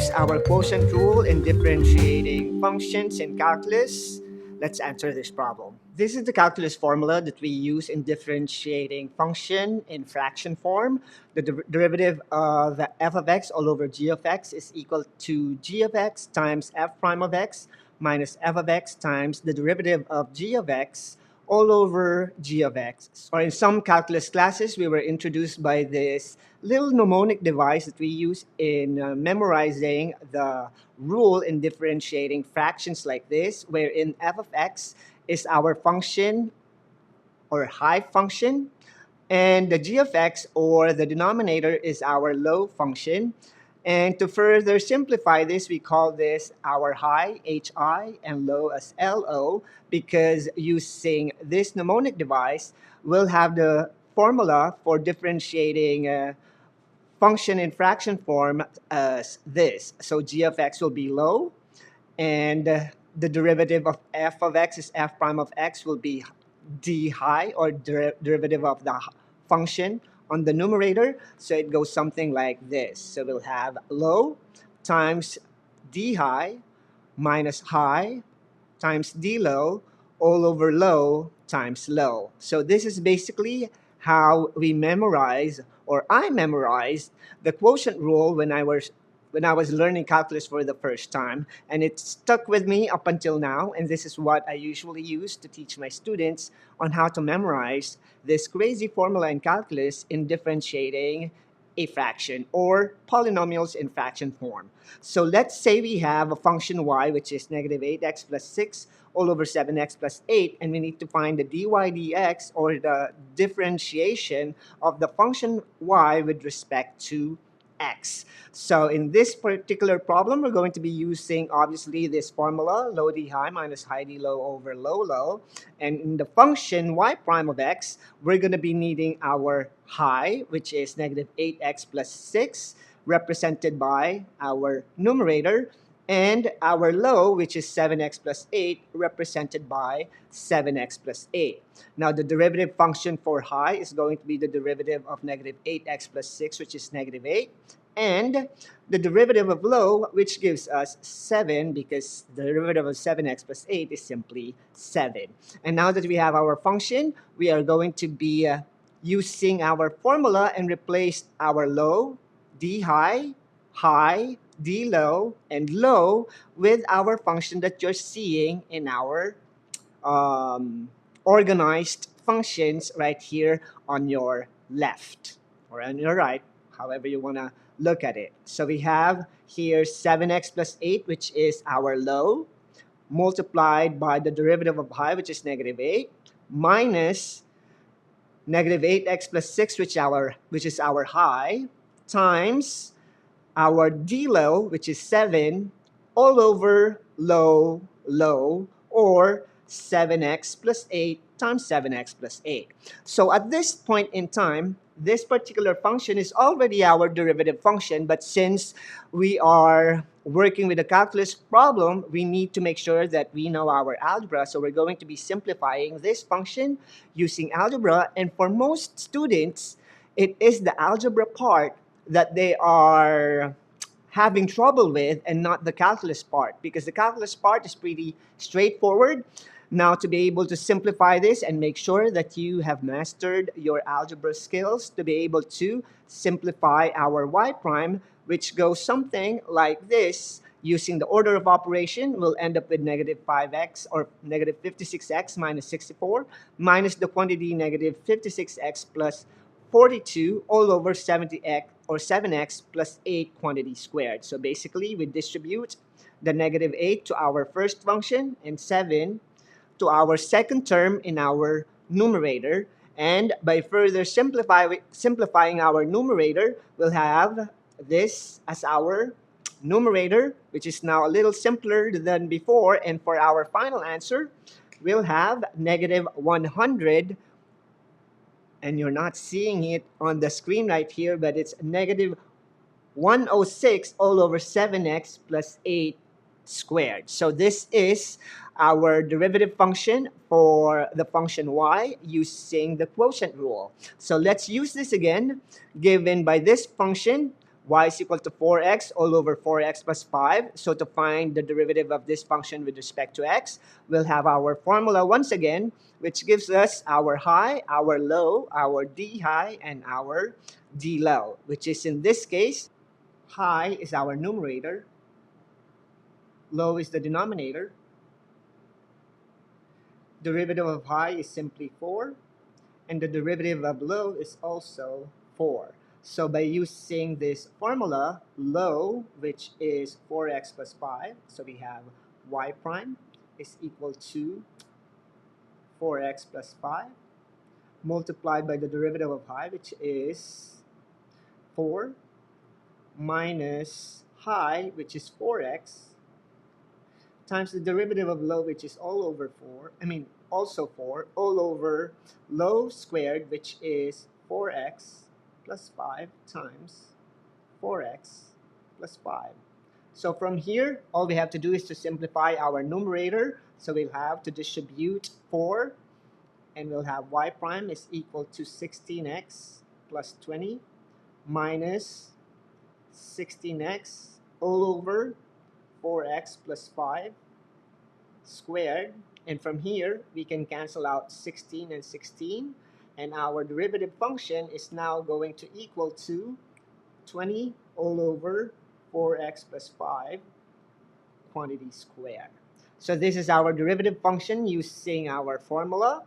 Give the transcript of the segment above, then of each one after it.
use our quotient rule in differentiating functions in calculus? Let's answer this problem. This is the calculus formula that we use in differentiating function in fraction form. The derivative of f of x all over g of x is equal to g of x times f prime of x minus f of x times the derivative of g of x all over g of x. Or in some calculus classes, we were introduced by this little mnemonic device that we use in memorizing the rule in differentiating fractions like this, wherein f of x is our function or high function, and the g of x, or the denominator, is our low function. And to further simplify this, we call this our high, hi, and low as lo, because using this mnemonic device, we'll have the formula for differentiating function in fraction form as this. So g of x will be low, and the derivative of f of x is f prime of x will be d high, or derivative of the function on the numerator. So it goes something like this. So we'll have low times d high minus high times d low all over low times low. So this is basically how we memorize, or I memorized, the quotient rule when I was learning calculus for the first time, and it stuck with me up until now. And this is what I usually use to teach my students on how to memorize this crazy formula in calculus in differentiating a fraction or polynomials in fraction form. So let's say we have a function y, which is negative 8x plus 6 all over 7x plus 8, and we need to find the dy dx, or the differentiation of the function y with respect to x. So in this particular problem, we're going to be using, obviously, this formula, low d high minus high d low over low low. And in the function y prime of x, we're going to be needing our high, which is negative 8x plus 6, represented by our numerator, and our low, which is 7x plus 8, represented by 7x plus 8. Now, the derivative function for high is going to be the derivative of negative 8x plus 6, which is negative 8, and the derivative of low, which gives us 7, because the derivative of 7x plus 8 is simply 7. And now that we have our function, we are going to be using our formula and replace our low, d high, high, d low, and low with our function that you're seeing in our organized functions right here on your left, or on your right, however you want to look at it. So we have here 7x plus 8, which is our low, multiplied by the derivative of high, which is negative 8, minus negative 8x plus 6, which is our high, times our d low, which is 7, all over low, low, or 7x plus 8 times 7x plus 8. So at this point in time, this particular function is already our derivative function, but since we are working with a calculus problem, we need to make sure that we know our algebra. So we're going to be simplifying this function using algebra. And for most students, it is the algebra part that they are having trouble with, and not the calculus part, because the calculus part is pretty straightforward. Now, to be able to simplify this and make sure that you have mastered your algebra skills to be able to simplify our y prime, which goes something like this. Using the order of operation, we'll end up with negative 5x, or negative 56x minus 64, minus the quantity negative 56x plus 42 all over 70x, or 7x plus 8 quantity squared. So basically, we distribute the negative 8 to our first function and 7 to our second term in our numerator. And by further simplifying our numerator, we'll have this as our numerator, which is now a little simpler than before. And for our final answer, we'll have negative 100, and you're not seeing it on the screen right here, but it's negative 106 all over 7x plus 8 squared. So this is our derivative function for the function y using the quotient rule. So let's use this again. Given by this function, y is equal to 4x all over 4x plus 5. So to find the derivative of this function with respect to x, we'll have our formula once again, which gives us our high, our low, our d high, and our d low, which is in this case, high is our numerator, low is the denominator. Derivative of high is simply 4, and the derivative of low is also 4. So by using this formula, low, which is 4x plus 5, so we have y prime is equal to 4x plus 5, multiplied by the derivative of high, which is 4, minus high, which is 4x, times the derivative of low, which is all over 4, also 4, all over low squared, which is 4x plus 5 times 4x plus 5. So from here, all we have to do is to simplify our numerator. So we'll have to distribute 4, and we'll have y prime is equal to 16x plus 20 minus 16x all over 4x plus 5 squared. And from here, we can cancel out 16 and 16. And our derivative function is now going to equal to 20 all over 4x plus 5 quantity squared. So this is our derivative function using our formula.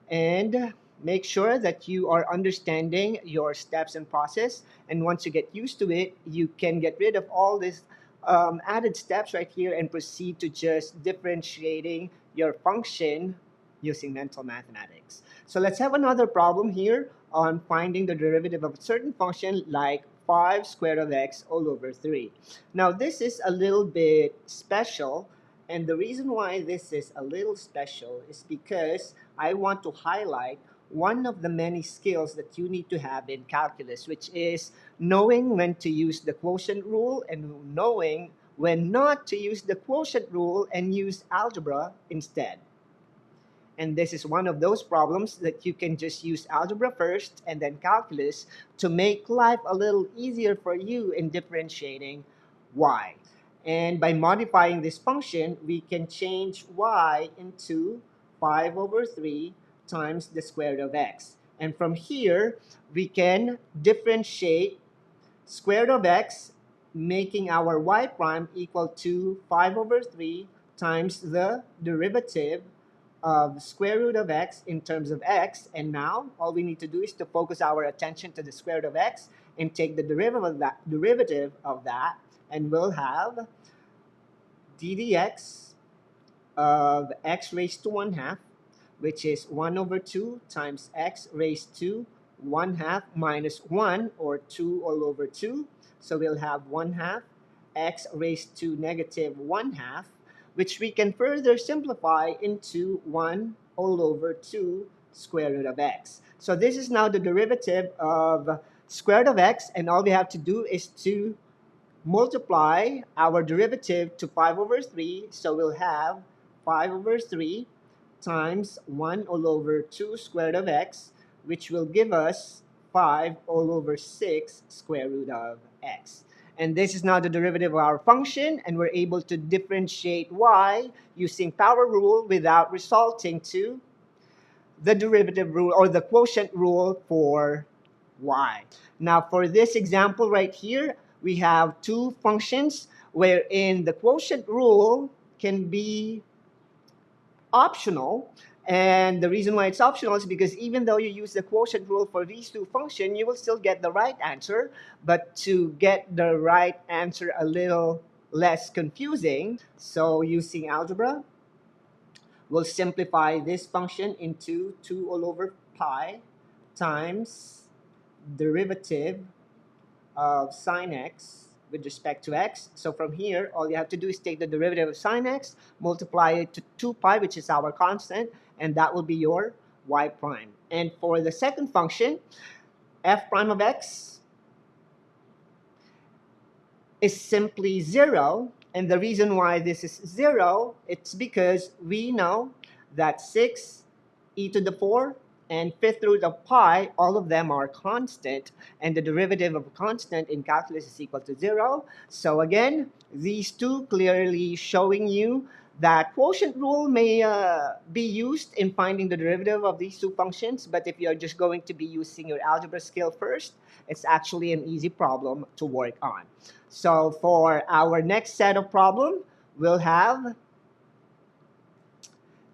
And make sure that you are understanding your steps and process. And once you get used to it, you can get rid of all these added steps right here and proceed to just differentiating your function using mental mathematics. So let's have another problem here on finding the derivative of a certain function like 5 square root of x all over 3. Now this is a little bit special, and the reason why this is a little special is because I want to highlight one of the many skills that you need to have in calculus, which is knowing when to use the quotient rule and knowing when not to use the quotient rule and use algebra instead. And this is one of those problems that you can just use algebra first and then calculus to make life a little easier for you in differentiating y. And by modifying this function, we can change y into 5 over 3 times the square root of x. And from here, we can differentiate square root of x, making our y prime equal to 5 over 3 times the derivative of square root of x in terms of x. And now all we need to do is to focus our attention to the square root of x and take the derivative of that, and we'll have d dx of x raised to 1 half, which is 1 over 2 times x raised to 1 half minus 1, or 2 all over 2. So we'll have 1 half x raised to negative 1 half, which we can further simplify into 1 all over 2 square root of x. So this is now the derivative of square root of x, and all we have to do is to multiply our derivative to 5 over 3. So we'll have 5 over 3 times 1 all over 2 square root of x, which will give us 5 all over 6 square root of x. And this is now the derivative of our function, and we're able to differentiate y using power rule without resulting to the derivative rule or the quotient rule for y. Now for this example right here, we have two functions wherein the quotient rule can be optional. And the reason why it's optional is because even though you use the quotient rule for these two functions, you will still get the right answer. But to get the right answer a little less confusing, so using algebra, we'll simplify this function into 2 all over pi times derivative of sine x with respect to x. So from here, all you have to do is take the derivative of sine x, multiply it to 2 pi, which is our constant, and that will be your y prime. And for the second function, f prime of x is simply 0. And the reason why this is 0, it's because we know that 6 e to the 4 and fifth root of pi, all of them are constant, and the derivative of a constant in calculus is equal to 0. So again, these two clearly showing you that quotient rule may be used in finding the derivative of these two functions, but if you're just going to be using your algebra skill first, it's actually an easy problem to work on. So for our next set of problem, we'll have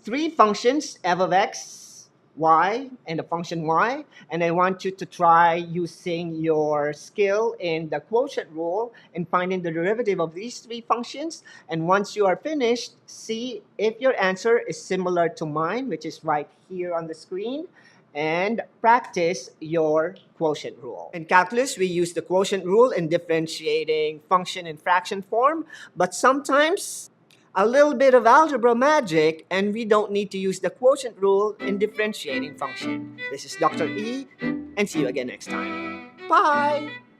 three functions, f of x, y, and the function y, and I want you to try using your skill in the quotient rule and finding the derivative of these three functions. And once you are finished, see if your answer is similar to mine, which is right here on the screen, and practice your quotient rule. In calculus, we use the quotient rule in differentiating function in fraction form, but sometimes a little bit of algebra magic, and we don't need to use the quotient rule in differentiating function. This is Dr. E, and see you again next time. Bye!